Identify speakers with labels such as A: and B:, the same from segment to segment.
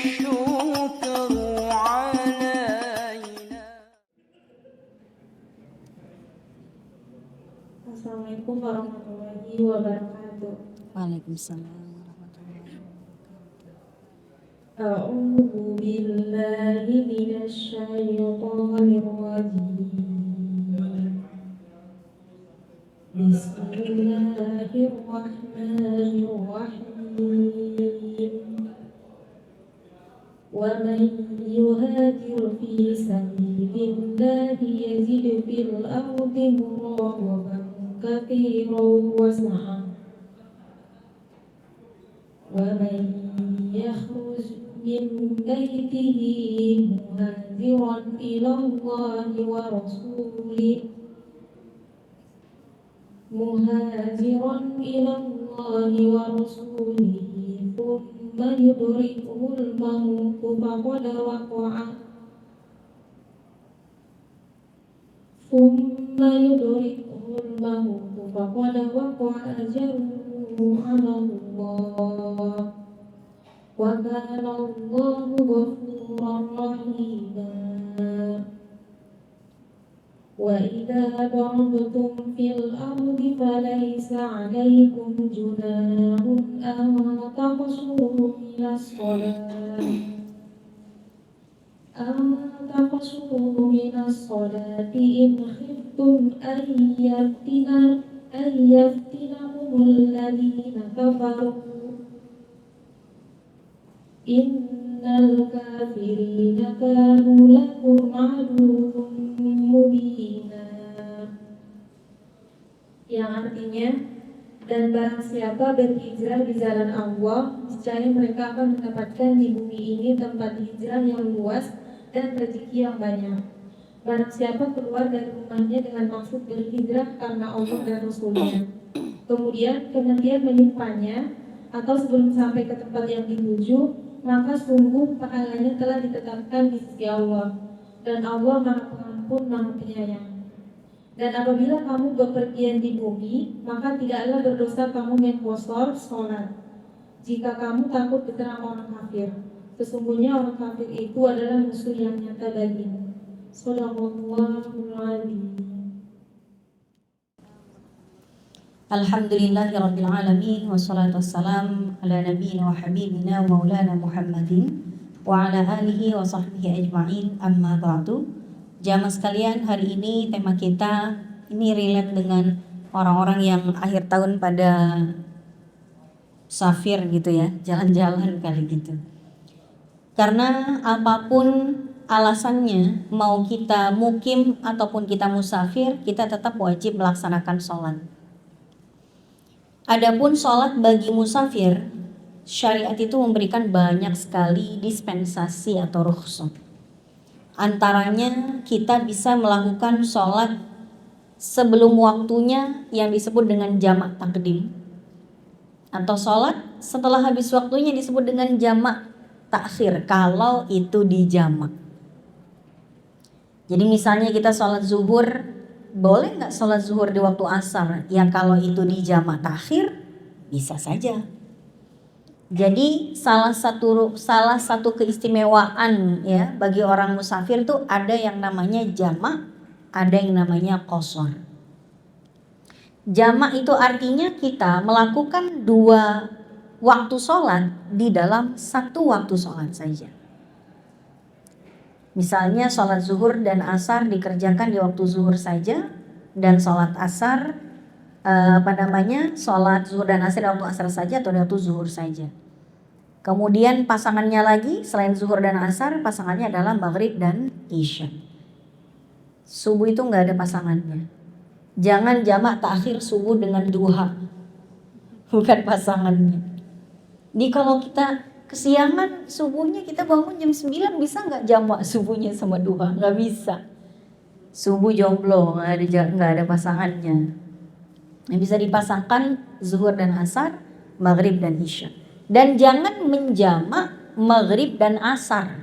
A: الشكر علينا.
B: Assalamualaikum warahmatullahi wabarakatuh.
C: Waalaikumsalam warahmatullahi wabarakatuh.
B: A'udzu billahi minasy syaithanir rajim. Bismillahirrahmanirrahim. Wa man yuhajir fi sabilillahi yazid fil ardi muraghhaban katsiran wa sa'a. Wa man yakhruj min baytihi muhajiran ila Allahi wa rasulihi thumma yudrikuhul mautu faqad waqa'a ajruhu 'ala Allah wa kana Allahu ghafuran rahima. Wa idza darabtum fil ardi falaysa 'alaykum junahun an taqsuru minas salati in khiftum an yaftinakumul ladina kafaru innal kafirina kanu lakum aduwwun mubina, yang artinya, dan barang siapa berhijrah di jalan Allah, niscaya mereka akan mendapatkan di bumi ini tempat hijrah yang luas dan rezeki yang banyak. Barang siapa keluar dari rumahnya dengan maksud berhijrah karena Allah dan Rasulnya, kemudian kematian menimpanya atau sebelum sampai ke tempat yang dituju, maka sungguh pahalanya telah ditetapkan di sisi Allah, dan Allah Maha Pengampun, Maha Penyayang. Dan apabila kamu bepergian di bumi, maka tidaklah berdosa kamu mengqosor sholat jika kamu takut diterang orang kafir. Sesungguhnya orang kafir itu adalah musuh yang nyata bagimu. Shallallahul adzim.
C: Alhamdulillahirabbil alamin wassalatu wassalam ala nabiyyina wa habibina wa maulana Muhammadin wa ala alihi wa sahbihi ajma'in, amma ba'du. Jamaah sekalian, hari ini tema kita ini relate dengan orang-orang yang akhir tahun pada musafir gitu ya, jalan-jalan kali gitu. Karena apapun alasannya, mau kita mukim ataupun kita musafir, kita tetap wajib melaksanakan sholat. Adapun sholat bagi musafir, syariat itu memberikan banyak sekali dispensasi atau rukhsah. Antaranya kita bisa melakukan sholat sebelum waktunya yang disebut dengan jamak takdim, atau sholat setelah habis waktunya disebut dengan jamak takhir kalau itu dijamak. Jadi misalnya kita sholat zuhur, boleh nggak sholat zuhur di waktu asar? Ya kalau itu di jamak takhir bisa saja. Jadi salah satu keistimewaan ya bagi orang musafir itu ada yang namanya jamak, ada yang namanya qashar. Jamak itu artinya kita melakukan 2 waktu sholat di dalam 1 waktu sholat saja. Misalnya sholat zuhur dan asar dikerjakan di waktu zuhur saja, dan sholat asar sholat zuhur dan asar di waktu asar saja atau di waktu zuhur saja. Kemudian pasangannya lagi selain zuhur dan asar, pasangannya adalah maghrib dan isya. Subuh itu nggak ada pasangannya. Jangan jamak takhir subuh dengan duha, bukan pasangannya. Jadi kalau kita kesiangan subuhnya, kita bangun jam 9, bisa nggak jamak subuhnya sama duha? Nggak bisa. Subuh jomblo, nggak ada pasangannya. Yang bisa dipasangkan zuhur dan asar, maghrib dan isya. Dan jangan menjamak maghrib dan asar.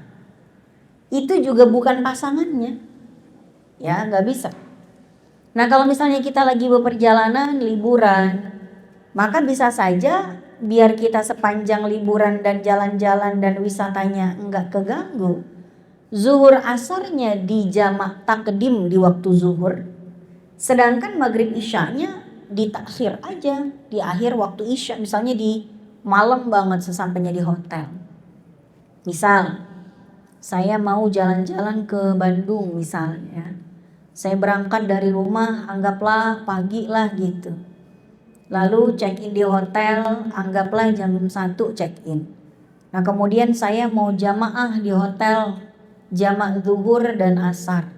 C: Itu juga bukan pasangannya. Ya, nggak bisa. Nah kalau misalnya kita lagi beperjalanan, liburan, maka bisa saja biar kita sepanjang liburan dan jalan-jalan dan wisatanya enggak keganggu, zuhur asarnya di jamak takdim di waktu zuhur, sedangkan maghrib isyanya ditakhir aja di akhir waktu isya, misalnya di malam banget sesampainya di hotel. Misal saya mau jalan-jalan ke Bandung misalnya, saya berangkat dari rumah anggaplah pagi lah gitu, lalu check in di hotel anggaplah jam 1 check in. Nah kemudian saya mau jamaah di hotel, jamak zuhur dan asar.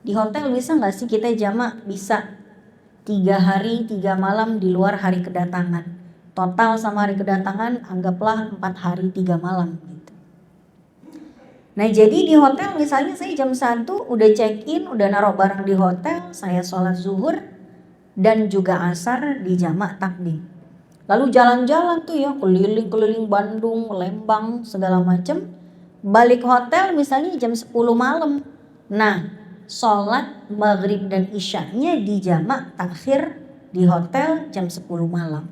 C: Di hotel bisa nggak sih kita jamak? Bisa. 3 hari 3 malam di luar hari kedatangan. Total sama hari kedatangan anggaplah 4 hari 3 malam gitu. Nah jadi di hotel misalnya saya jam 1 udah check in, udah naruh barang di hotel, saya sholat zuhur dan juga asar di jamak takdim. Lalu jalan-jalan tuh ya, keliling-keliling Bandung, Lembang, segala macem. Balik hotel misalnya jam 10 malam. Nah, sholat maghrib dan isyanya di jamak takhir di hotel jam 10 malam.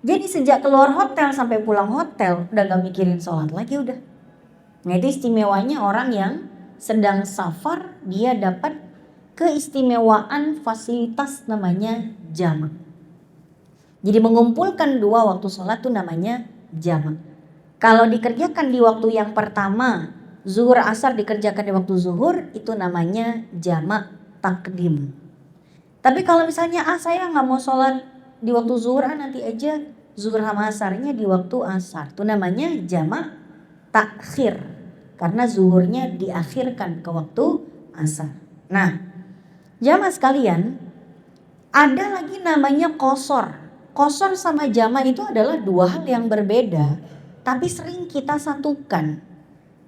C: Jadi sejak keluar hotel sampai pulang hotel udah gak mikirin sholat lagi udah. Nah itu istimewanya orang yang sedang safar, dia dapat keistimewaan fasilitas namanya jamak. Jadi mengumpulkan 2 waktu sholat itu namanya jamak. Kalau dikerjakan di waktu yang pertama, zuhur asar dikerjakan di waktu zuhur, itu namanya jamak takdim. Tapi kalau misalnya saya nggak mau sholat di waktu zuhur, nanti aja zuhur sama asarnya di waktu asar, itu namanya jamak takhir, karena zuhurnya diakhirkan ke waktu asar. Nah jamaah sekalian, ada lagi namanya qashar. Qashar sama jamak itu adalah 2 hal yang berbeda, tapi sering kita satukan.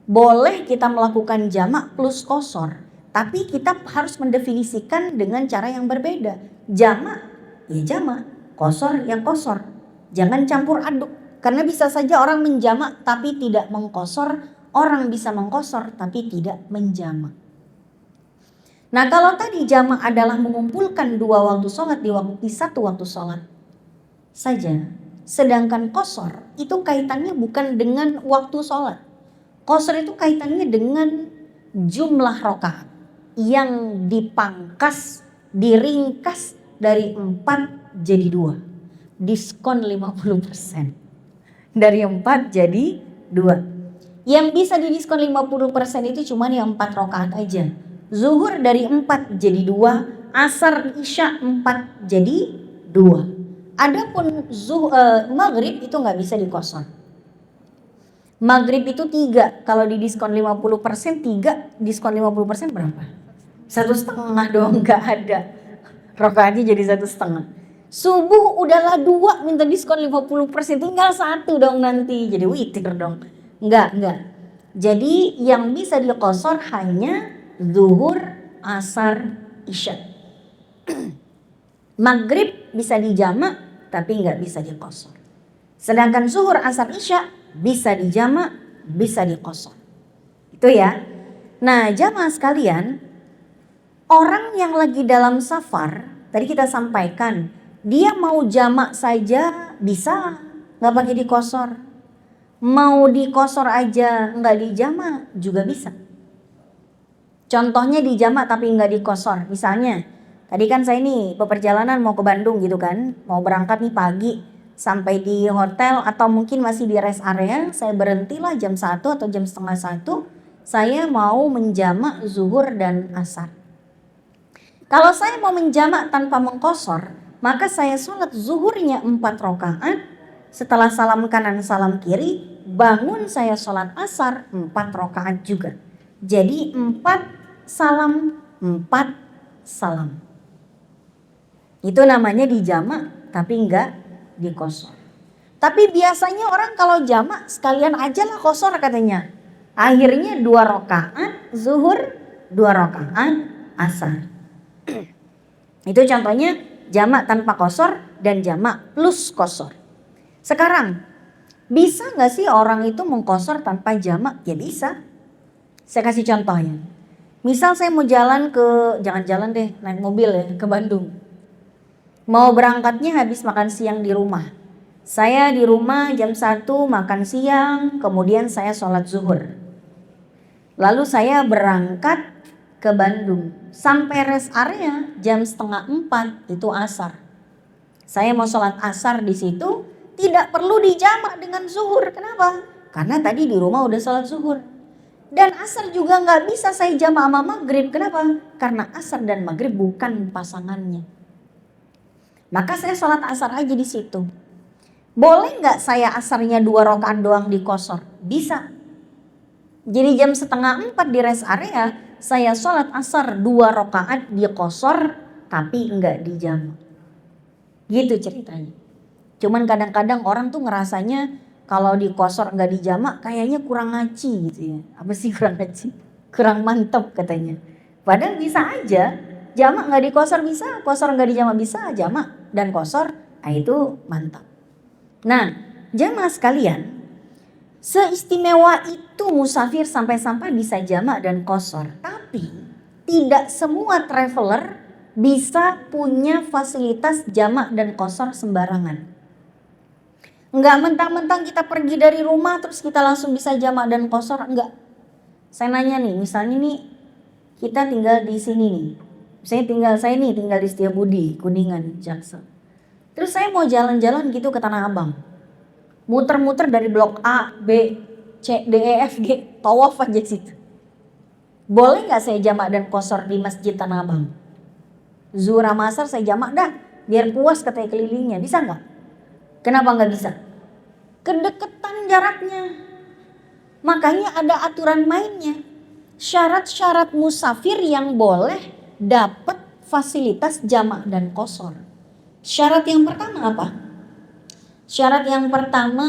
C: Boleh kita melakukan jamak plus qashar, tapi kita harus mendefinisikan dengan cara yang berbeda. Jamak ya jamak, qashar ya qashar. Jangan campur aduk, karena bisa saja orang menjamak tapi tidak mengqashar, orang bisa mengqashar tapi tidak menjamak. Nah kalau tadi jamak adalah mengumpulkan 2 waktu sholat di satu waktu sholat saja, sedangkan qashar itu kaitannya bukan dengan waktu sholat. Qashar itu kaitannya dengan jumlah rakaat yang dipangkas, diringkas dari 4 jadi 2, diskon 50%. Dari 4 jadi 2. Yang bisa didiskon 50% itu cuma yang 4 rakaat aja. Zuhur dari 4 jadi 2, asar isya 4 jadi 2. Adapun maghrib itu nggak bisa diqashar. Maghrib itu 3, kalau didiskon 50%, 3 diskon 50% berapa? 1,5 dong, nggak ada. Rakaatnya jadi 1,5. Subuh udahlah 2 minta diskon 50%, tinggal 1 dong nanti, jadi witir dong. Enggak. Jadi yang bisa diqashar hanya zuhur, asar, isya. Maghrib bisa dijamak tapi nggak bisa diqashar. Sedangkan zuhur, asar, isya bisa dijamak, bisa diqashar. Itu ya. Nah jamaah sekalian, orang yang lagi dalam safar, tadi kita sampaikan, dia mau jamak saja bisa, nggak pakai diqashar. Mau diqashar aja nggak dijamak juga bisa. Contohnya dijamak tapi nggak diqashar. Misalnya, tadi kan saya nih perjalanan mau ke Bandung gitu kan, mau berangkat nih pagi, sampai di hotel atau mungkin masih di rest area, saya berhentilah jam 1 atau jam setengah 1, saya mau menjamak zuhur dan asar. Kalau saya mau menjamak tanpa mengqashar, maka saya sholat zuhurnya 4 rakaat, setelah salam kanan salam kiri, bangun saya sholat asar 4 rakaat juga. Jadi 4 salam, 4 salam. Itu namanya dijamak tapi enggak diqashar. Tapi biasanya orang kalau jamak sekalian aja lah qashar katanya. Akhirnya 2 rakaat zuhur, 2 rakaat asar. Itu contohnya jamak tanpa qashar dan jamak plus qashar. Sekarang bisa nggak sih orang itu mengqashar tanpa jamak? Ya bisa. Saya kasih contohnya. Misal saya mau jalan ke, jangan jalan deh, naik mobil ya ke Bandung. Mau berangkatnya habis makan siang di rumah. Saya di rumah jam 1 makan siang, kemudian saya sholat zuhur. Lalu saya berangkat ke Bandung. Sampai rest area jam 3:30 itu asar. Saya mau sholat asar di situ, tidak perlu dijamak dengan zuhur. Kenapa? Karena tadi di rumah udah sholat zuhur. Dan asar juga nggak bisa saya jamak sama maghrib. Kenapa? Karena asar dan maghrib bukan pasangannya. Maka saya sholat asar aja di situ. Boleh nggak saya asarnya 2 rakaat doang di qashar? Bisa. Jadi jam 3:30 di rest area, saya sholat asar 2 rakaat di qashar, tapi nggak dijamak. Gitu ceritanya. Cuman kadang-kadang orang tuh ngerasanya kalau di qashar nggak dijamak kayaknya kurang ngaji gitu ya. Apa sih kurang ngaji? Kurang mantap katanya. Padahal bisa aja. Jamak nggak di qashar bisa, qashar nggak dijamak bisa, jamak dan qashar, itu mantap. Nah, jamaah sekalian, seistimewa itu musafir sampai-sampai bisa jamak dan qashar. Tapi tidak semua traveler bisa punya fasilitas jamak dan qashar sembarangan. Enggak mentang-mentang kita pergi dari rumah terus kita langsung bisa jamak dan qashar, enggak. Saya nanya nih, misalnya nih kita tinggal di sini nih. Saya tinggal di Setiabudi, Kuningan, Jaksel. Terus saya mau jalan-jalan gitu ke Tanah Abang. Muter-muter dari blok A, B, C, D, E, F, G, tawaf aja situ. Boleh nggak saya jamak dan qashar di Masjid Tanah Abang? Zuhur sama asar saya jamak dah, biar puas katanya kelilingnya. Bisa nggak? Kenapa nggak bisa? Kedekatan jaraknya. Makanya ada aturan mainnya. Syarat-syarat musafir yang boleh dapat fasilitas jamak dan qashar. Syarat yang pertama apa? Syarat yang pertama,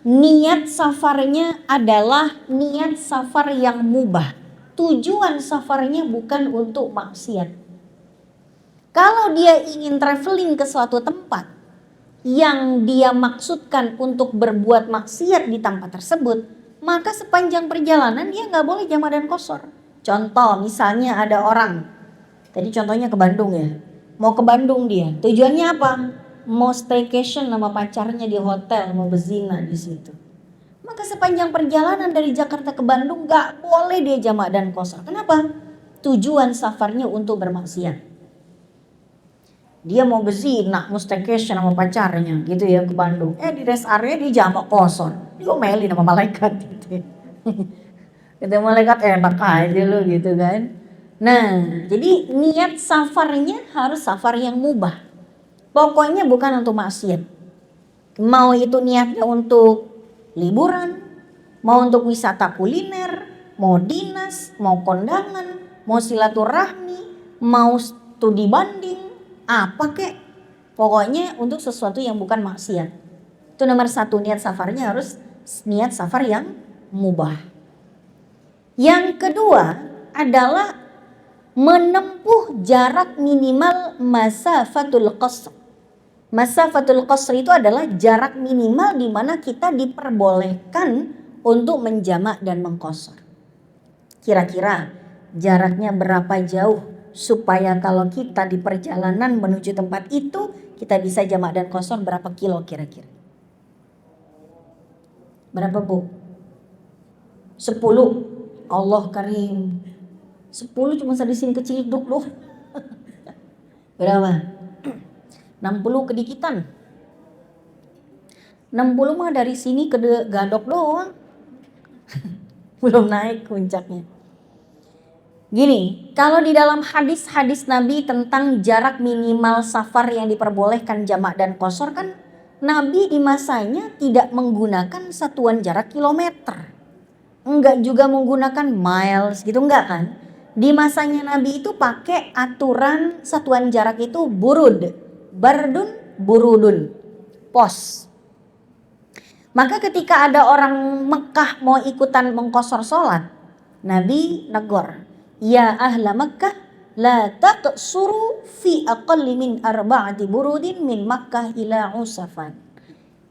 C: niat safarnya adalah niat safar yang mubah. Tujuan safarnya bukan untuk maksiat. Kalau dia ingin traveling ke suatu tempat yang dia maksudkan untuk berbuat maksiat di tempat tersebut, maka sepanjang perjalanan dia nggak boleh jamak dan qashar. Contoh, misalnya ada orang, tadi contohnya ke Bandung ya, mau ke Bandung dia, tujuannya apa? Mau staycation sama pacarnya di hotel, mau berzina di situ. Maka sepanjang perjalanan dari Jakarta ke Bandung nggak boleh dia jamak dan qashar. Kenapa? Tujuan safarnya untuk bermaksiat. Dia mau berzina, mau staycation sama pacarnya gitu ya ke Bandung. Di rest area dia jamak qashar. Diomelin sama malaikat gitu. Kata malaikat enak aja lo gitu kan. Nah, jadi niat safarnya harus safar yang mubah. Pokoknya bukan untuk maksiat. Mau itu niatnya untuk liburan, mau untuk wisata kuliner, mau dinas, mau kondangan, mau silaturahmi, mau studi banding, apa kek. Pokoknya untuk sesuatu yang bukan maksiat. Itu nomor 1, niat safarnya harus niat safar yang mubah. Yang kedua adalah menempuh jarak minimal masafatul qasr. Masafatul qasr itu adalah jarak minimal di mana kita diperbolehkan untuk menjamak dan mengqashar. Kira-kira jaraknya berapa jauh supaya kalau kita di perjalanan menuju tempat itu kita bisa jamak dan qashar, berapa kilo kira-kira? Berapa Bu? 10. Allah karim. 10 cuma di sini kecil duk loh. Berapa? 60 kedikitan. 60 mah dari sini ke Gadok doang. Belum naik puncaknya. Gini, kalau di dalam hadis-hadis Nabi tentang jarak minimal safar yang diperbolehkan jamak dan qashar kan Nabi di masanya tidak menggunakan satuan jarak kilometer. Enggak juga menggunakan miles gitu, enggak kan? Di masanya Nabi itu pakai aturan satuan jarak itu burud, bardun, burudun, pos. Maka ketika ada orang Mekah mau ikutan mengqashar sholat, Nabi negor, ya ahla Mekah la taqsuru fi aqalli min arba'ati burudin min Makkah ila Usafan.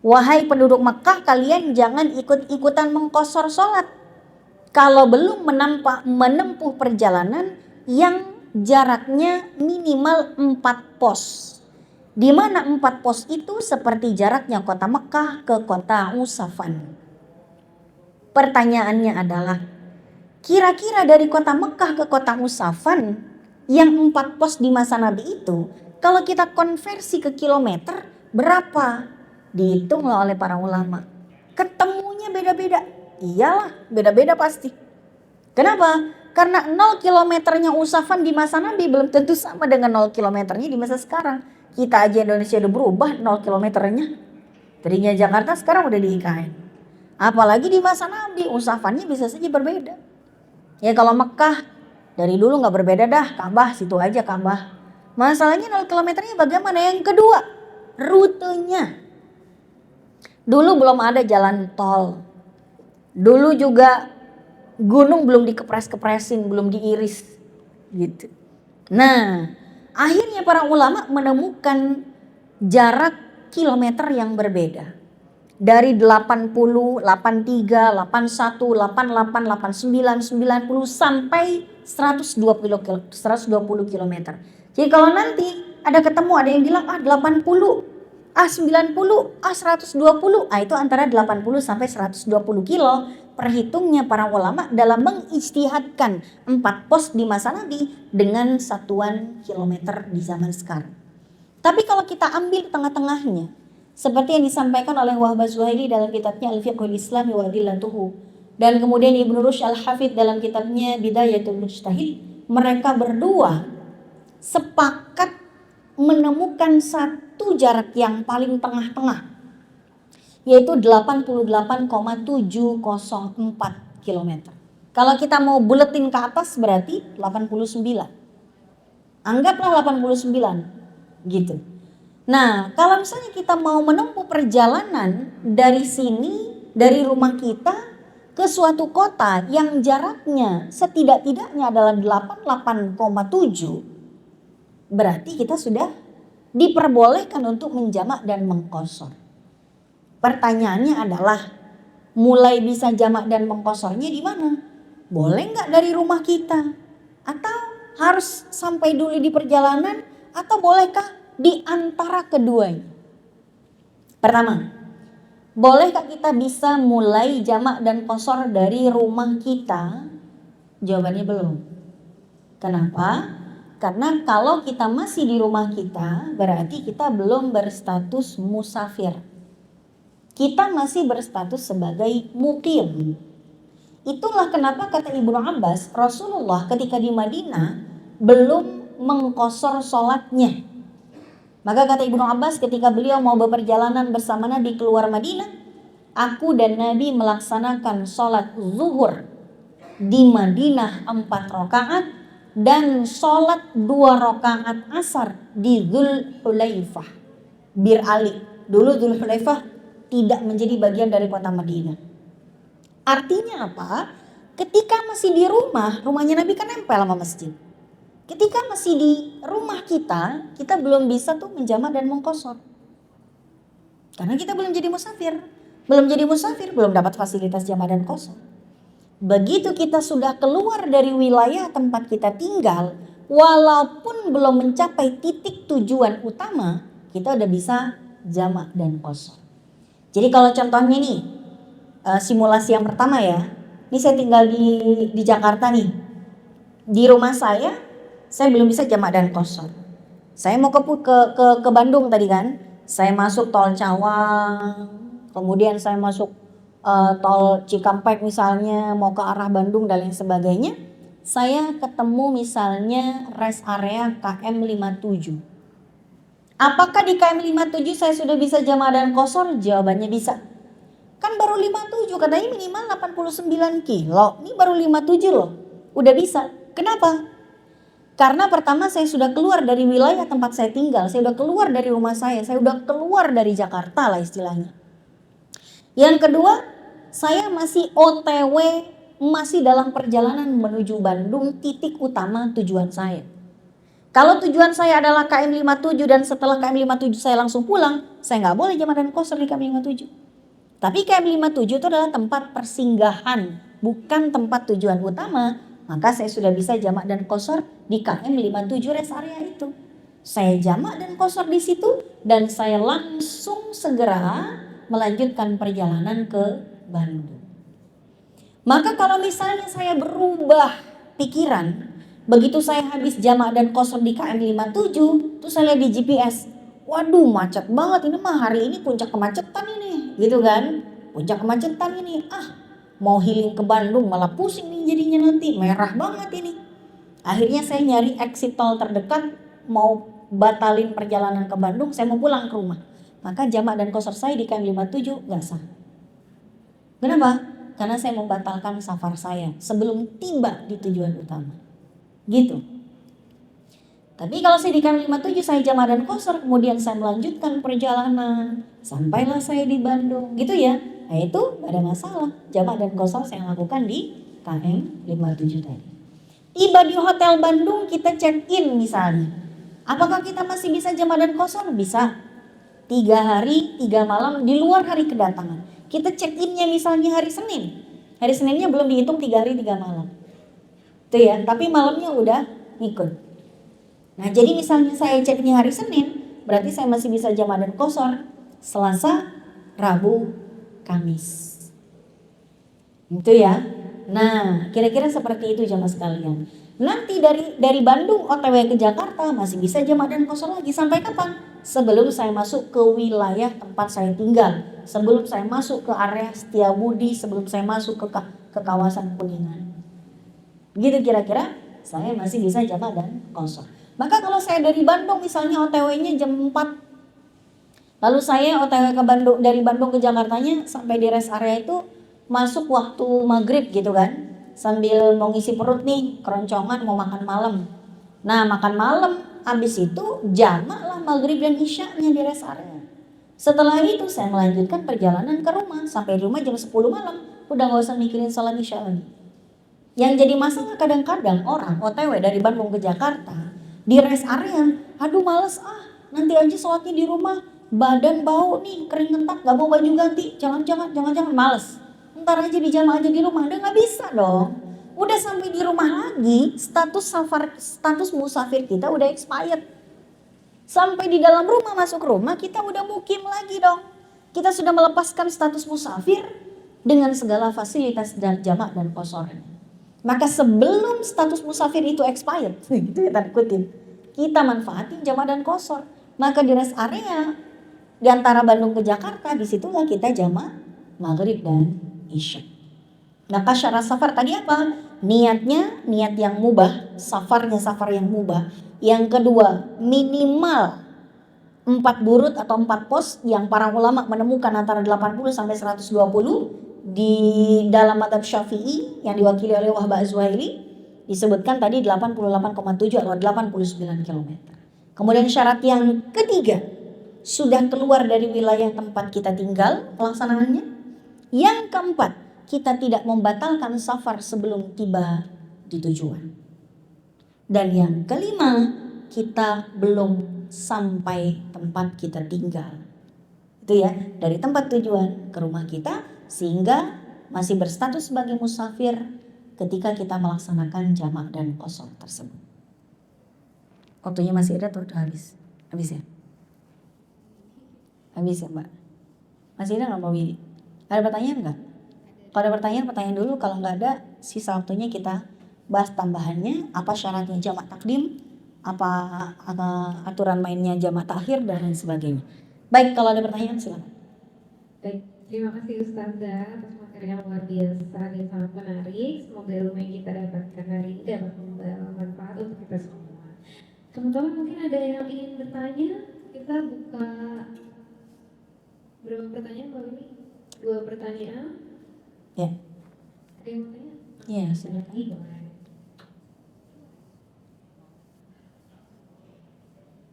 C: Wahai penduduk Mekah, kalian jangan ikut-ikutan mengqashar sholat kalau belum menempuh perjalanan yang jaraknya minimal 4 pos. Di mana 4 pos itu seperti jaraknya kota Mekah ke kota Usafan. Pertanyaannya adalah, kira-kira dari kota Mekah ke kota Usafan yang 4 pos di masa Nabi itu, kalau kita konversi ke kilometer berapa? Dihitunglah oleh para ulama. Ketemunya beda-beda. Iyalah, beda-beda pasti. Kenapa? Karena 0 kilometernya Usafan di masa Nabi belum tentu sama dengan 0 kilometernya di masa sekarang. Kita aja Indonesia udah berubah 0 kilometernya. Tadinya Jakarta sekarang udah di IKN. Apalagi di masa Nabi, Usafannya bisa saja berbeda. Ya kalau Mekah dari dulu nggak berbeda dah, Ka'bah situ aja Ka'bah. Masalahnya 0 kilometernya bagaimana? Yang kedua, rutenya. Dulu belum ada jalan tol. Dulu juga gunung belum dikepres-kepresin, belum diiris gitu. Nah, akhirnya para ulama menemukan jarak kilometer yang berbeda. Dari 80, 83, 81, 88, 89, 90 sampai 120 kilometer. Jadi kalau nanti ada ketemu, ada yang bilang 80, 90, 120, itu antara 80 sampai 120 kilo. Perhitungnya para ulama dalam mengijtihadkan 4 pos di masa Nabi dengan satuan kilometer di zaman sekarang. Tapi kalau kita ambil tengah-tengahnya, seperti yang disampaikan oleh Wahbah Zuhaili dalam kitabnya Al-Fiqhul Islami wa Adillatuhu, dan kemudian Ibnu Rushd Al-Hafidh dalam kitabnya Bidayatul Mujtahid, mereka berdua sepakat menemukan satu jarak yang paling tengah-tengah, yaitu 88,704 km. Kalau kita mau buletin ke atas berarti 89. Anggaplah 89 gitu. Nah, kalau misalnya kita mau menempuh perjalanan dari sini, dari rumah kita ke suatu kota yang jaraknya setidak-tidaknya adalah 88,7, berarti kita sudah diperbolehkan untuk menjamak dan mengqashar. Pertanyaannya adalah, mulai bisa jamak dan mengqasharnya di mana? Boleh nggak dari rumah kita? Atau harus sampai dulu di perjalanan? Atau bolehkah di antara keduanya? Pertama, bolehkah kita bisa mulai jamak dan qashar dari rumah kita? Jawabannya belum. Kenapa? Karena kalau kita masih di rumah kita, berarti kita belum berstatus musafir. Kita masih berstatus sebagai muqim. Itulah kenapa kata Ibnu Abbas, Rasulullah ketika di Madinah belum mengqashar sholatnya. Maka kata Ibnu Abbas ketika beliau mau berperjalanan bersama Nabi keluar Madinah, aku dan Nabi melaksanakan sholat zuhur di Madinah 4 rakaat dan sholat 2 rakaat asar di Dzul Hulaifah, Bir Ali. Dulu Dzul Hulaifah tidak menjadi bagian dari kota Madinah. Artinya apa? Ketika masih di rumah, rumahnya Nabi kan nempel sama masjid. Ketika masih di rumah kita belum bisa tuh menjamak dan mengqashar. Karena kita belum jadi musafir. Belum dapat fasilitas jamak dan qashar. Begitu kita sudah keluar dari wilayah tempat kita tinggal, walaupun belum mencapai titik tujuan utama, kita udah bisa jamak dan qashar. Jadi kalau contohnya nih, simulasi yang pertama ya, ini saya tinggal di Jakarta nih. Di rumah saya belum bisa jamak dan qashar. Saya mau ke Bandung tadi kan, saya masuk tol Cawang, kemudian saya masuk tol Cikampek misalnya, mau ke arah Bandung dan lain sebagainya. Saya ketemu misalnya rest area KM 57. Apakah di KM 57 saya sudah bisa jamak dan qashar? Jawabannya bisa. Kan baru 57, katanya minimal 89 kilo. Ini baru 57 loh, udah bisa. Kenapa? Karena pertama saya sudah keluar dari wilayah tempat saya tinggal, saya sudah keluar dari rumah saya sudah keluar dari Jakarta lah istilahnya. Yang kedua, saya masih OTW, masih dalam perjalanan menuju Bandung, titik utama tujuan saya. Kalau tujuan saya adalah KM 57 dan setelah KM 57 saya langsung pulang, saya nggak boleh jamak dan qashar di KM 57. Tapi KM 57 itu adalah tempat persinggahan, bukan tempat tujuan utama. Maka saya sudah bisa jamak dan qashar di KM 57 rest area itu. saya jamak dan qashar di situ dan saya langsung segera melanjutkan perjalanan ke Bandung. Maka kalau misalnya saya berubah pikiran, begitu saya habis jamak dan qashar di KM 57, terus saya lihat di GPS, waduh macet banget ini mah, hari ini puncak kemacetan ini, gitu kan? Puncak kemacetan ini, mau healing ke Bandung malah pusing nih jadinya, nanti merah banget ini. Akhirnya saya nyari exit tol terdekat, mau batalin perjalanan ke Bandung, saya mau pulang ke rumah. Maka jamak dan qashar saya di KM 57 gak sah. Kenapa? Karena saya membatalkan safar saya sebelum tiba di tujuan utama. Gitu. Tapi kalau saya di KM 57 saya jamak dan qashar, kemudian saya melanjutkan perjalanan, sampailah saya di Bandung, gitu ya. Nah itu gak ada masalah. Jamak dan qashar saya lakukan di KM 57 tadi. Tiba di hotel Bandung, kita check in misalnya. Apakah kita masih bisa jamak dan qashar? Bisa. 3 hari 3 malam di luar hari kedatangan. Kita check innya misalnya hari Senin. Hari Seninnya belum dihitung 3 hari 3 malam. Tuh ya, tapi malamnya udah ngikut. Nah jadi misalnya saya check in hari Senin, berarti saya masih bisa jamak dan qashar Selasa, Rabu, Kamis. Itu ya. Nah, kira-kira seperti itu jamaah sekalian. Nanti dari Bandung OTW ke Jakarta masih bisa jamak dan qashar lagi sampai kapan? Sebelum saya masuk ke wilayah tempat saya tinggal, sebelum saya masuk ke area Setiabudi, sebelum saya masuk ke kawasan Kuningan. Gitu kira-kira saya masih bisa jamak dan qashar. Maka kalau saya dari Bandung misalnya OTW-nya jam 4, lalu saya OTW ke Bandung, dari Bandung ke Jakartanya sampai di rest area itu masuk waktu maghrib gitu kan, sambil mau ngisi perut nih, keroncongan mau makan malam. Nah makan malam, habis itu jamaklah maghrib dan isya'nya di rest area. Setelah itu saya melanjutkan perjalanan ke rumah, sampai di rumah jam 10 malam, udah gak usah mikirin salat isya lagi. Yang jadi masalah kadang-kadang orang OTW dari Bandung ke Jakarta, di rest area, aduh males nanti aja sholatnya di rumah, badan bau nih, keringetan, gak bawa baju ganti, jangan-jangan males. Ntar aja di jamak aja di rumah, udah gak bisa dong. Udah sampai di rumah lagi, status musafir kita udah expired. Sampai di dalam rumah, masuk rumah, kita udah mukim lagi dong. Kita sudah melepaskan status musafir dengan segala fasilitas dan jamak dan qashar. Maka sebelum status musafir itu expired, gitu ya tanda kutip, kita manfaatin jamak dan qashar. Maka di rest area di antara Bandung ke Jakarta, disitulah kita jamak maghrib dan isya. Nah syarat safar tadi apa? Niatnya niat yang mubah, safarnya safar yang mubah. Yang kedua, minimal 4 burut atau 4 pos yang para ulama menemukan antara 80 sampai 120 di dalam mazhab Syafi'i yang diwakili oleh Wahab Az-Zuhaili disebutkan tadi 88,7 atau 89 km. Kemudian syarat yang ketiga, sudah keluar dari wilayah tempat kita tinggal pelaksanaannya. Yang keempat, kita tidak membatalkan safar sebelum tiba di tujuan. Dan yang kelima, kita belum sampai tempat kita tinggal. Itu ya, dari tempat tujuan ke rumah kita, sehingga masih berstatus sebagai musafir ketika kita melaksanakan jamak dan qashar tersebut. Waktunya masih ada atau udah habis? Habis ya? Habis ya Mbak? Masih ada nggak Mbak Widi? Ada pertanyaan nggak? Kalau ada pertanyaan dulu, kalau nggak ada sisa waktunya kita bahas tambahannya, apa syaratnya jamak takdim, apa aturan mainnya jamak takhir dan lain sebagainya. Baik, kalau ada pertanyaan silakan.
B: Baik, terima kasih Ustazah atas materi yang luar biasa dan sangat menarik. Semoga ilmu yang kita dapatkan hari ini dapat membawa manfaat untuk kita semua. Teman-teman mungkin ada yang ingin bertanya, kita buka berapa pertanyaan Mbak Wini? 2 pertanyaan.
C: Ya.
B: Ada yang mau tanya?
C: Iya, silakan.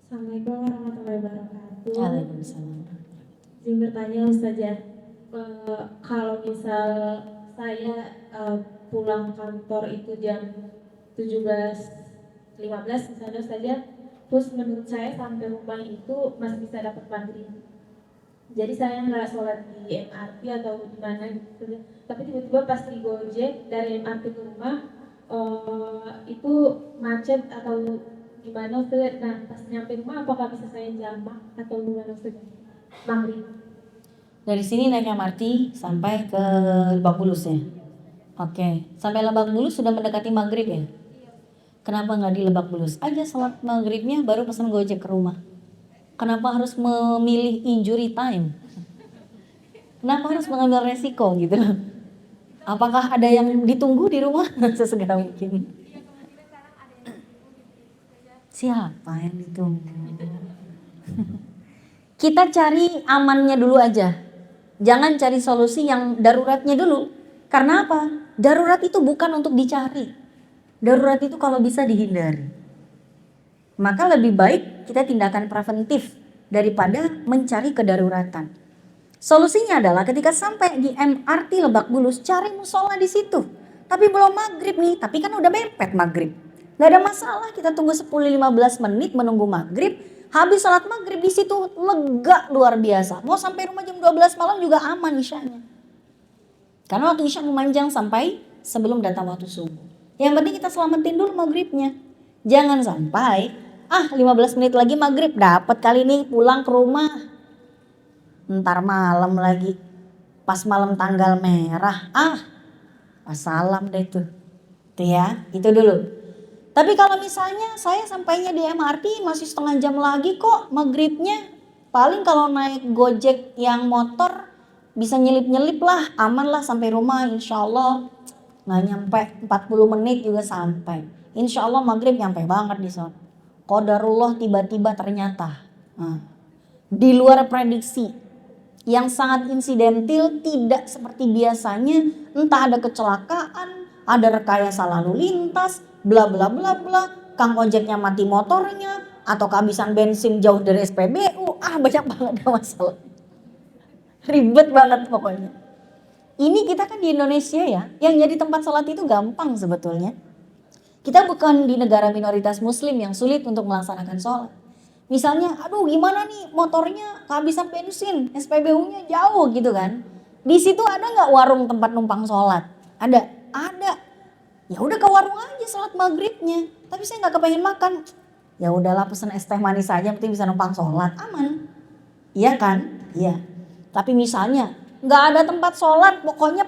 B: Assalamualaikum warahmatullahi wabarakatuh.
C: Waalaikumsalam.
B: Izin bertanya Ustazah, kalau misal saya pulang kantor itu jam 17.15 misalnya Ustazah, terus menurut saya sampai rumah itu masih bisa dapat maghrib. Jadi saya nggak sholat di MRT atau di mana gitu, tapi tiba-tiba pas di Gojek dari MRT ke rumah itu macet atau Gimana Ustaz? Nah, pas nyampe rumah apakah bisa saya jamak atau gimana Ustaz? Maghrib.
C: Dari sini naik MRT sampai ke Lebak Bulus ya? Oke, sampai Lebak Bulus sudah mendekati maghrib ya? Kenapa nggak di Lebak Bulus aja sholat maghribnya baru pesan gojek ke rumah? Kenapa harus memilih injury time? Kenapa harus mengambil resiko gitu? Apakah ada yang ditunggu di rumah? Sesegera mungkin. Siapa yang ditunggu? Kita cari amannya dulu aja. Jangan cari solusi yang daruratnya dulu. Karena apa? Darurat itu bukan untuk dicari. Darurat itu kalau bisa dihindari. Maka lebih baik kita tindakan preventif daripada mencari kedaruratan. Solusinya adalah ketika sampai di MRT Lebak Bulus, cari musola di situ. Tapi belum maghrib nih, tapi kan udah mepet maghrib. Gak ada masalah, kita tunggu 10-15 menit menunggu maghrib. Habis sholat maghrib di situ lega luar biasa. Mau sampai rumah jam 12 malam juga aman isyanya. Karena waktu isya memanjang sampai sebelum datang waktu subuh. Yang penting kita selamatin dulu maghribnya. Jangan sampai 15 menit lagi maghrib dapat kali ini pulang ke rumah. Ntar malam lagi. Pas malam tanggal merah. Wassalam deh tuh. Tuh ya, itu dulu. Tapi kalau misalnya saya sampainya di MRT masih setengah jam lagi kok maghribnya. Paling kalau naik gojek yang motor bisa nyelip-nyelip lah, aman lah sampai rumah insya Allah. Nggak nyampe 40 menit juga sampai. Insya Allah maghrib nyampe banget di sana. Qadarullah tiba-tiba ternyata di luar prediksi. Yang sangat insidentil, tidak seperti biasanya. Entah ada kecelakaan, ada rekayasa lalu lintas, bla bla bla bla, kang ojeknya mati motornya, atau kehabisan bensin jauh dari SPBU, banyak banget masalah. Ribet banget pokoknya. Ini kita kan di Indonesia ya, yang jadi tempat sholat itu gampang sebetulnya. Kita bukan di negara minoritas muslim yang sulit untuk melaksanakan sholat. Misalnya, gimana nih motornya kehabisan bensin, SPBU-nya jauh gitu kan. Di situ ada nggak warung tempat numpang sholat? Ada. Ya udah ke warung aja sholat maghribnya. Tapi saya nggak kepengen makan. Ya udahlah pesen es teh manis aja, penting bisa numpang sholat, aman. Iya kan? Iya. Tapi misalnya nggak ada tempat sholat, pokoknya.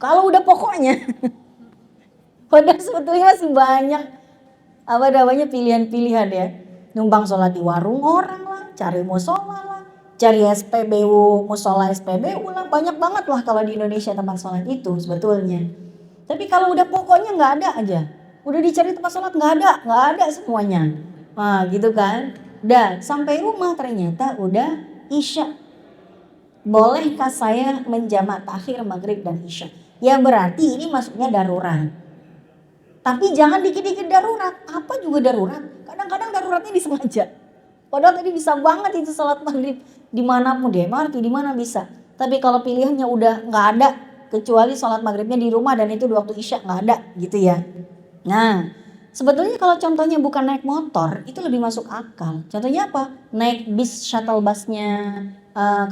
C: Kalau udah pokoknya, padahal sebetulnya masih banyak pilihan-pilihan ya. Numpang sholat di warung orang lah, cari musola lah, cari SPBU, musola SPBU lah, banyak banget lah kalau di Indonesia tempat sholat itu sebetulnya. Tapi kalau udah pokoknya nggak ada aja, udah dicari tempat sholat nggak ada semuanya. Gitu kan. Dan sampai rumah ternyata udah isya. Bolehkah saya menjamak takhir maghrib dan isya? Ya berarti ini masuknya darurat. Tapi jangan dikit-dikit darurat. Apa juga darurat? Kadang-kadang daruratnya disengaja. Padahal tadi bisa banget itu sholat maghrib dimanapun, di MRT, di mana bisa. Tapi kalau pilihannya udah nggak ada, kecuali sholat maghribnya di rumah dan itu di waktu isya nggak ada gitu ya. Nah, sebetulnya kalau contohnya bukan naik motor itu lebih masuk akal. Contohnya apa? Naik bis shuttle busnya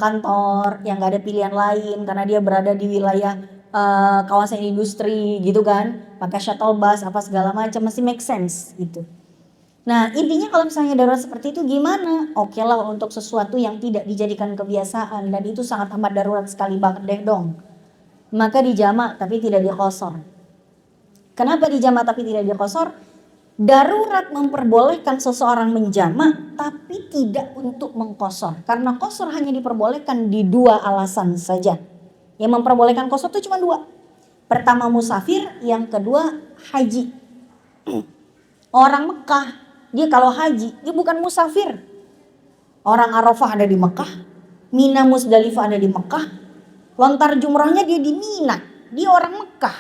C: kantor yang nggak ada pilihan lain karena dia berada di wilayah kawasan industri gitu kan, pakai shuttle bus apa segala macam masih make sense gitu. Nah intinya kalau misalnya darurat seperti itu gimana? Oke lah untuk sesuatu yang tidak dijadikan kebiasaan dan itu sangat amat darurat sekali banget deh dong. Maka dijamak tapi tidak diqosor. Kenapa dijamak tapi tidak diqosor? Darurat memperbolehkan seseorang menjamak tapi tidak untuk mengqosor. Karena qosor hanya diperbolehkan di 2 alasan saja. Yang memperbolehkan qosor itu cuma 2. Pertama musafir, yang kedua haji. Orang Mekah, dia kalau haji, dia bukan musafir. Orang Arafah ada di Mekah, Mina Musdalifah ada di Mekah, lontar jumrahnya dia di Mina, dia orang Mekah.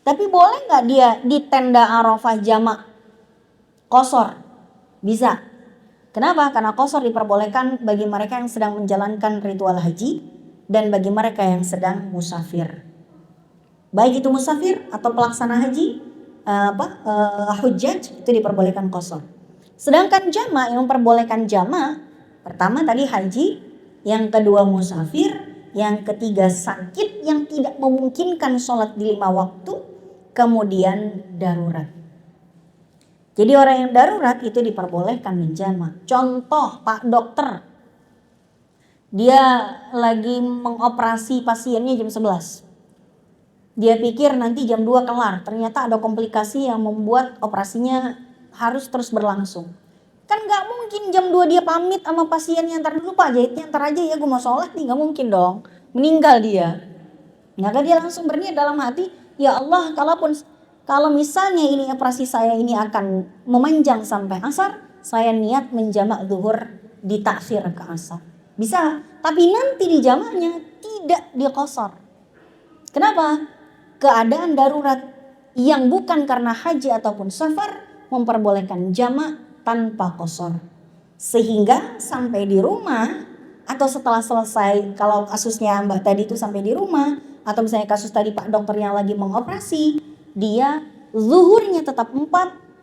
C: Tapi boleh gak dia di tenda Arafah jamak qosor? Bisa. Kenapa? Karena qosor diperbolehkan bagi mereka yang sedang menjalankan ritual haji dan bagi mereka yang sedang musafir. Baik itu musafir atau pelaksana haji, hujjaj itu diperbolehkan qosor. Sedangkan jamak yang memperbolehkan jamak, pertama tadi haji, yang kedua musafir, yang ketiga sakit yang tidak memungkinkan sholat di 5 waktu, kemudian darurat. Jadi orang yang darurat itu diperbolehkan menjamak. Contoh Pak Dokter, dia lagi mengoperasi pasiennya jam 11. Dia pikir nanti jam 2 kelar, ternyata ada komplikasi yang membuat operasinya harus terus berlangsung. Kan gak mungkin jam 2 dia pamit sama pasiennya, ntar dulu Pak jahitnya ntar aja ya gue mau sholat nih, gak mungkin dong. Meninggal dia. Maka dia langsung berniat dalam hati, ya Allah kalau misalnya ini operasi saya ini akan memanjang sampai asar, saya niat menjamak zuhur ditakhir ke asar. Bisa, tapi nanti di jamaknya tidak diqashar. Kenapa? Keadaan darurat yang bukan karena haji ataupun safar memperbolehkan jamak tanpa qashar. Sehingga sampai di rumah atau setelah selesai, kalau kasusnya Mbak tadi itu sampai di rumah, atau misalnya kasus tadi Pak Dokter yang lagi mengoperasi, dia zuhurnya tetap 4,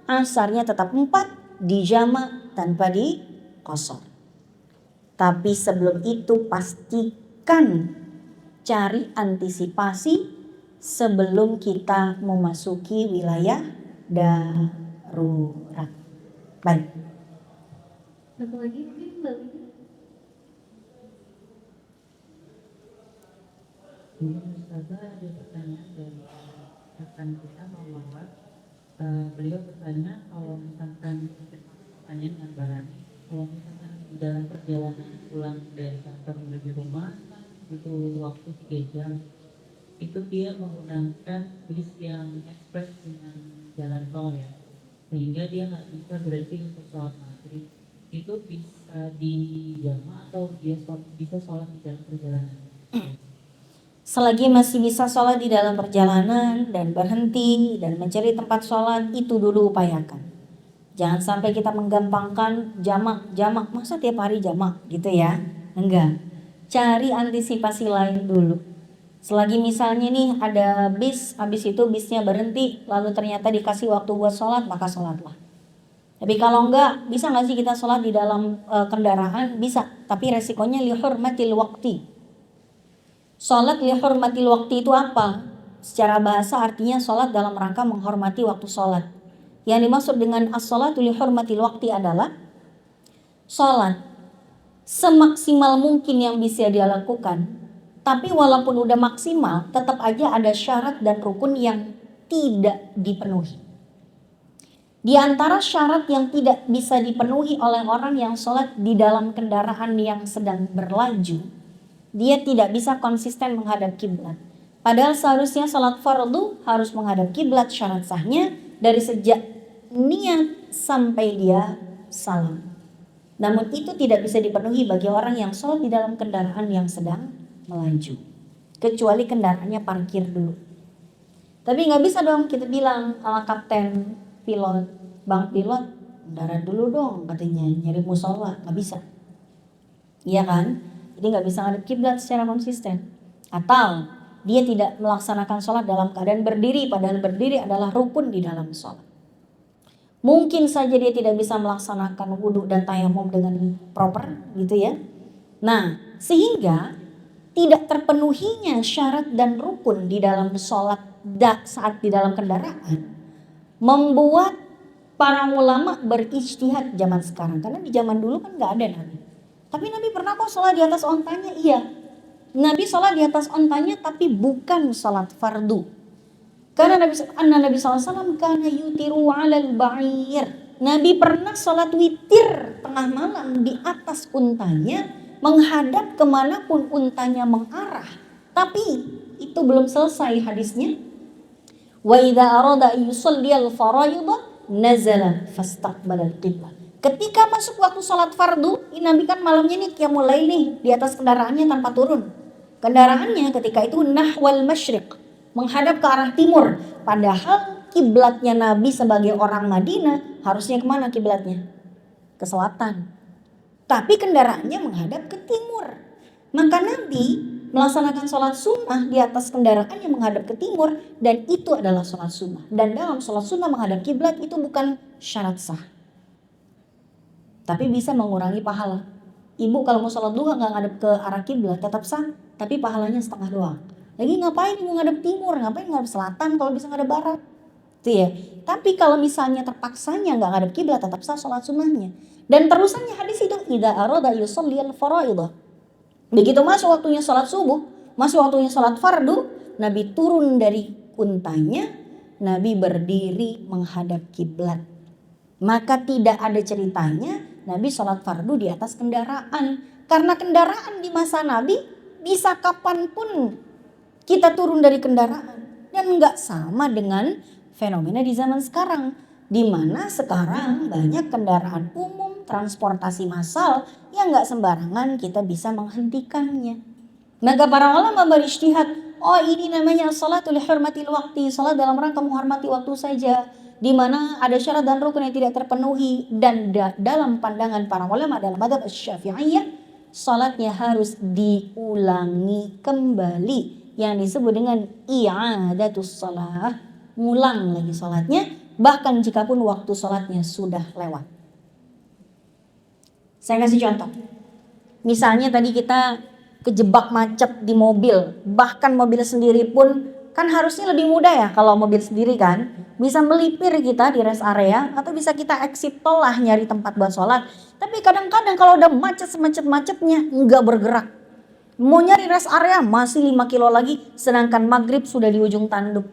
C: asarnya tetap 4, dijamak tanpa diqashar. Tapi sebelum itu pastikan cari antisipasi sebelum kita memasuki wilayah darurat. Baik.
B: Satu lagi mungkin Mbak.
A: Ini Ustazah ada pertanyaan dari rekan kita Muhammad. Beliau bertanya kalau misalkan pertanyaan dengan Barani, kalau misalkan dalam perjalanan pulang dari kantor menuju rumah itu waktu 3 jam, itu dia menggunakan bis yang ekspres dengan jalan tol ya, sehingga dia nggak bisa berhenti untuk sholat maghrib. Itu bisa dijamak atau dia bisa sholat di dalam perjalanan?
C: Selagi masih bisa sholat di dalam perjalanan dan berhenti dan mencari tempat sholat, itu dulu upayakan. Jangan sampai kita menggampangkan jamak, masa tiap hari jamak gitu ya. Enggak, cari antisipasi lain dulu. Selagi misalnya nih ada bis, habis itu bisnya berhenti, lalu ternyata dikasih waktu buat sholat, maka sholatlah. Tapi kalau enggak, bisa nggak sih kita sholat di dalam kendaraan? Bisa, tapi resikonya lihurmatil waqti. Sholat lihurmatil waqti itu apa? Secara bahasa artinya sholat dalam rangka menghormati waktu sholat. Yang dimaksud dengan as-sholatu lihurmatil waqti adalah sholat semaksimal mungkin yang bisa dia lakukan. Tapi walaupun udah maksimal, tetap aja ada syarat dan rukun yang tidak dipenuhi. Di antara syarat yang tidak bisa dipenuhi oleh orang yang sholat di dalam kendaraan yang sedang berlaju, dia tidak bisa konsisten menghadap kiblat. Padahal seharusnya sholat fardu harus menghadap kiblat, syarat sahnya dari sejak niat sampai dia salam. Namun itu tidak bisa dipenuhi bagi orang yang sholat di dalam kendaraan yang sedang melaju, kecuali kendaraannya parkir dulu. Tapi nggak bisa dong kita bilang ala kapten pilot, bang pilot mendarat dulu dong katanya, nyari musola, nggak bisa. Iya kan? Jadi nggak bisa ngadep kiblat secara konsisten. Atau dia tidak melaksanakan sholat dalam keadaan berdiri, padahal berdiri adalah rukun di dalam sholat. Mungkin saja dia tidak bisa melaksanakan wudhu dan tayamum dengan proper gitu ya. Nah, sehingga tidak terpenuhinya syarat dan rukun di dalam sholat saat di dalam kendaraan membuat para ulama berijtihad zaman sekarang. Karena di zaman dulu kan gak ada Nabi. Tapi Nabi pernah kok sholat di atas ontanya? Iya. Nabi sholat di atas ontanya tapi bukan sholat fardu. Karena Nabi SAW kana yutiru alal ba'ir. Nabi pernah sholat witir tengah malam di atas untanya, menghadap kemanapun untanya mengarah. Tapi itu belum selesai hadisnya. Wa idza arada yusalliyal faraidha nazala fastaqbalal qiblah. Ketika masuk waktu sholat fardu, Nabi kan malamnya nih qiyamul lail nih di atas kendaraannya tanpa turun. Kendaraannya ketika itu nahwal masyriq, menghadap ke arah timur. Padahal kiblatnya Nabi sebagai orang Madinah harusnya kemana kiblatnya? Ke selatan. Tapi kendaraannya menghadap ke timur. Maka Nabi melaksanakan sholat sunnah di atas kendaraan yang menghadap ke timur, dan itu adalah sholat sunnah. Dan dalam sholat sunnah menghadap kiblat itu bukan syarat sah, tapi bisa mengurangi pahala. Ibu kalau mau sholat duha nggak ngadep ke arah kiblat tetap sah, tapi pahalanya setengah doang. Lagi ngapain ibu ngadep timur, ngapain ngadep selatan kalau bisa ngadep barat? Itu ya. Tapi kalau misalnya terpaksanya nggak ngadep kiblat, tetap sah sholat sunnahnya. Dan terusannya hadis itu, idza arada yusalliyal faraidah. Begitu masuk waktunya sholat subuh, masuk waktunya sholat fardu, Nabi turun dari untanya, Nabi berdiri menghadap kiblat. Maka tidak ada ceritanya Nabi sholat fardu di atas kendaraan. Karena kendaraan di masa Nabi bisa kapanpun kita turun dari kendaraan. Dan nggak sama dengan fenomena di zaman sekarang. Di mana sekarang banyak kendaraan umum, transportasi massal yang nggak sembarangan kita bisa menghentikannya. Maka para ulama berijtihad, oh ini namanya sholatul hurmatil waqti, salat dalam rangka menghormati waktu saja, di mana ada syarat dan rukun yang tidak terpenuhi. Dan dalam pandangan para ulama dalam madzhab Syafi'iyah, salatnya harus diulangi kembali, yang disebut dengan i'adatus shalah, ngulang lagi salatnya, bahkan jikapun waktu salatnya sudah lewat. Saya kasih contoh. Misalnya tadi kita kejebak macet di mobil, bahkan mobil sendiri pun kan harusnya lebih mudah ya kalau mobil sendiri kan, bisa melipir kita di rest area atau bisa kita exit tol lah nyari tempat buat sholat. Tapi kadang-kadang kalau udah macet semacet-macetnya nggak bergerak, mau nyari rest area masih 5 kilo lagi, sedangkan maghrib sudah di ujung tanduk,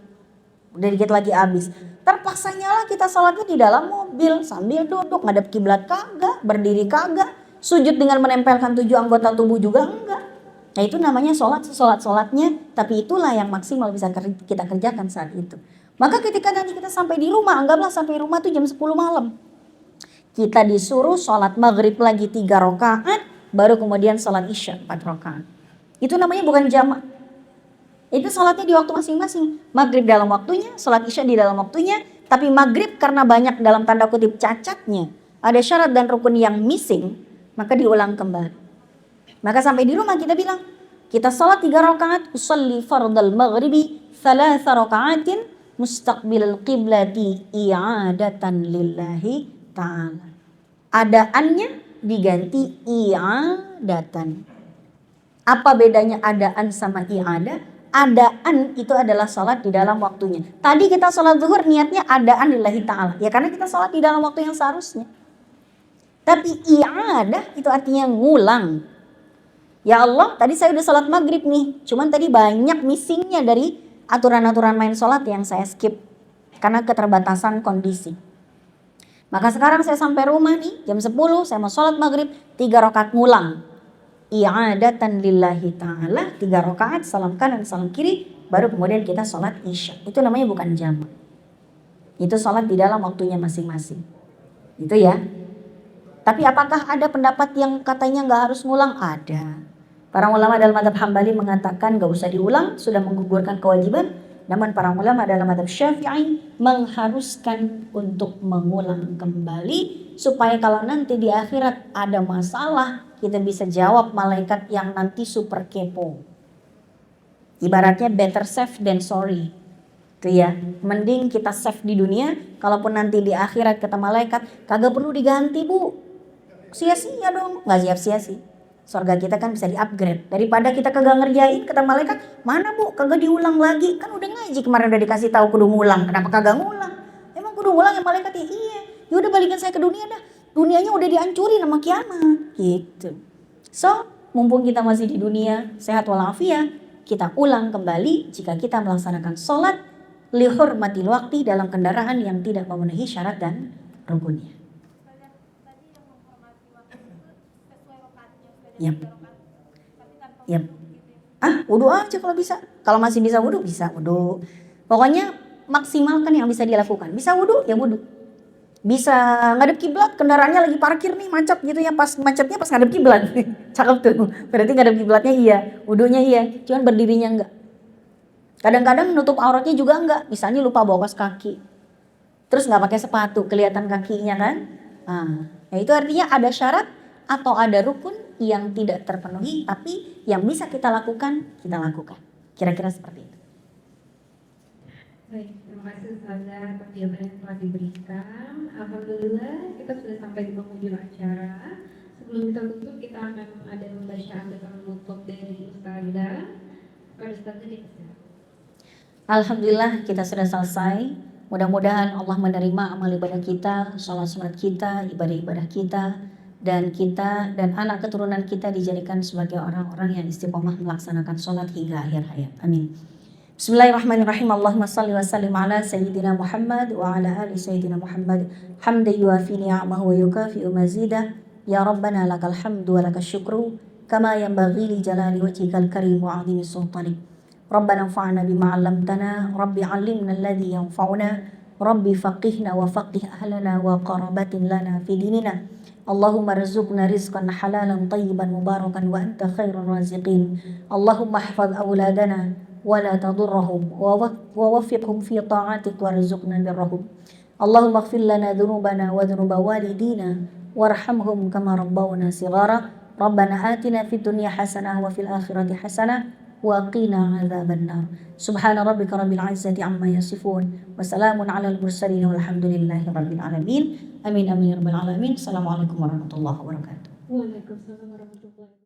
C: udah dikit lagi habis. Terpaksanya lah kita sholatnya di dalam mobil sambil duduk, ngadep kiblat kagak, berdiri kagak, sujud dengan menempelkan 7 anggota tubuh juga enggak. Nah itu namanya sholatnya, tapi itulah yang maksimal bisa kita kerjakan saat itu. Maka ketika nanti kita sampai di rumah, anggaplah sampai rumah tuh jam 10 malam. Kita disuruh sholat maghrib lagi 3 rakaat, baru kemudian sholat isya 4 rakaat. Itu namanya bukan jamak. Itu sholatnya di waktu masing-masing. Maghrib dalam waktunya, sholat isya di dalam waktunya. Tapi maghrib karena banyak dalam tanda kutip cacatnya, ada syarat dan rukun yang missing, maka diulang kembali. Maka sampai di rumah kita bilang, kita sholat 3 rakaat, usalli fardal maghribi 3 rakaatin mustaqbilal qiblati i'adatan lillahi ta'ala. Adaannya diganti i'adatan. Apa bedanya adaan sama i'adah? Adaan itu adalah sholat di dalam waktunya. Tadi kita sholat zuhur niatnya adaan lillahi ta'ala. Ya karena kita sholat di dalam waktu yang seharusnya. Tapi i'adah itu artinya ngulang. Ya Allah, tadi saya udah sholat maghrib nih. Cuman tadi banyak missingnya dari aturan-aturan main sholat yang saya skip. Karena keterbatasan kondisi. Maka sekarang saya sampai rumah nih, jam 10 saya mau sholat maghrib, 3 rakaat ngulang. I'adatan lillahi ta'ala, 3 rakaat, salam kanan, salam kiri, baru kemudian kita sholat isya. Itu namanya bukan jamak. Itu sholat di dalam waktunya masing-masing. Itu ya. Tapi apakah ada pendapat yang katanya nggak harus ngulang? Ada. Para ulama dalam madzhab Hambali mengatakan nggak usah diulang, sudah menggugurkan kewajiban. Namun para ulama dalam madzhab Syafi'i mengharuskan untuk mengulang kembali, supaya kalau nanti di akhirat ada masalah, kita bisa jawab malaikat yang nanti super kepo. Ibaratnya better safe than sorry. Itu ya, mending kita save di dunia, kalaupun nanti di akhirat kata malaikat, kagak perlu diganti bu, sia-sia dong. Nggak sia-sia sih, surga kita kan bisa di-upgrade. Daripada kita kagak ngerjain, kata malaikat, mana bu, kagak diulang lagi, kan udah ngaji kemarin udah dikasih tahu kudu ngulang, kenapa kagak ngulang? Emang kudu ngulang ya malaikat ya? Iya, yaudah balikin saya ke dunia dah, dunianya udah dihancurin sama kiamat gitu. So, mumpung kita masih di dunia sehat walafiat, kita ulang kembali jika kita melaksanakan sholat lihurmatil waqti dalam kendaraan yang tidak memenuhi syarat dan rukunnya. Yap. Wudu aja kalau bisa. Kalau masih bisa wudu, bisa wudu. Pokoknya maksimalkan yang bisa dilakukan. Bisa wudu, ya wudu. Bisa ngadep kiblat, kendaraannya lagi parkir nih macet gitu ya, pas macetnya pas ngadep kiblat. Cakep tuh. Berarti ngadep kiblatnya iya, wudunya iya, cuman berdirinya enggak. Kadang-kadang nutup auratnya juga enggak, misalnya lupa bawa kaos kaki. Terus enggak pakai sepatu, kelihatan kakinya kan? Nah, itu artinya ada syarat atau ada rukun yang tidak terpenuhi, tapi yang bisa kita lakukan, kita lakukan. Kira-kira seperti itu.
B: Baik, terima kasih Ustazah atas jawaban yang telah diberikan. Alhamdulillah kita sudah sampai di penghujung acara. Sebelum kita tutup, kita akan ada pembacaan doa penutup dari Ustazah. Pada Ustazah dipersilakan.
C: Alhamdulillah kita sudah selesai Mudah-mudahan Allah menerima amal ibadah kita, sholat kita, ibadah-ibadah kita, dan kita dan anak keturunan kita dijadikan sebagai orang-orang yang istiqomah melaksanakan sholat hingga akhir hayat. Amin. Bismillahirrahmanirrahim. Allahumma salli wa sallim ala Sayyidina Muhammad wa ala ali Sayyidina Muhammad. Hamdan yuafi ni'amahu wa yukafi'u mazidah. Ya Rabbana lakal hamdu wa lakal syukru kama yanbaghi li jalali wajhikal karim wa 'azimi sultanik. Rabbana anfa'na bima 'allamtana, Rabbi 'allimna alladhi yanfa'una, Rabbi faqihna wa faqih ahlana wa qarabatin lana fi dinina. Allahumma rizqna rizqan halalan tayyiban mubarakan wa anta khairur raziqin. Allahumma ihfaz auladana wa la tadurrahum wa waffiqhum fi ta'atik warzuqna birrahum. Allahumma ighfir lana dhunubana wa dhunuba walidina warhamhum kama rabbawna shighara. Rabbana atina fid dunya hasanah wa fil akhirati hasanah wa qina adzabannar. Subhana rabbika rabbil izzati amma yasifun wa salamun alal mursalin walhamdulillahi rabbil alamin. Amin amin ya rabbal alamin. Assalamualaikum warahmatullahi wabarakatuh.
B: Waalaikumsalam warahmatullahi wabarakatuh.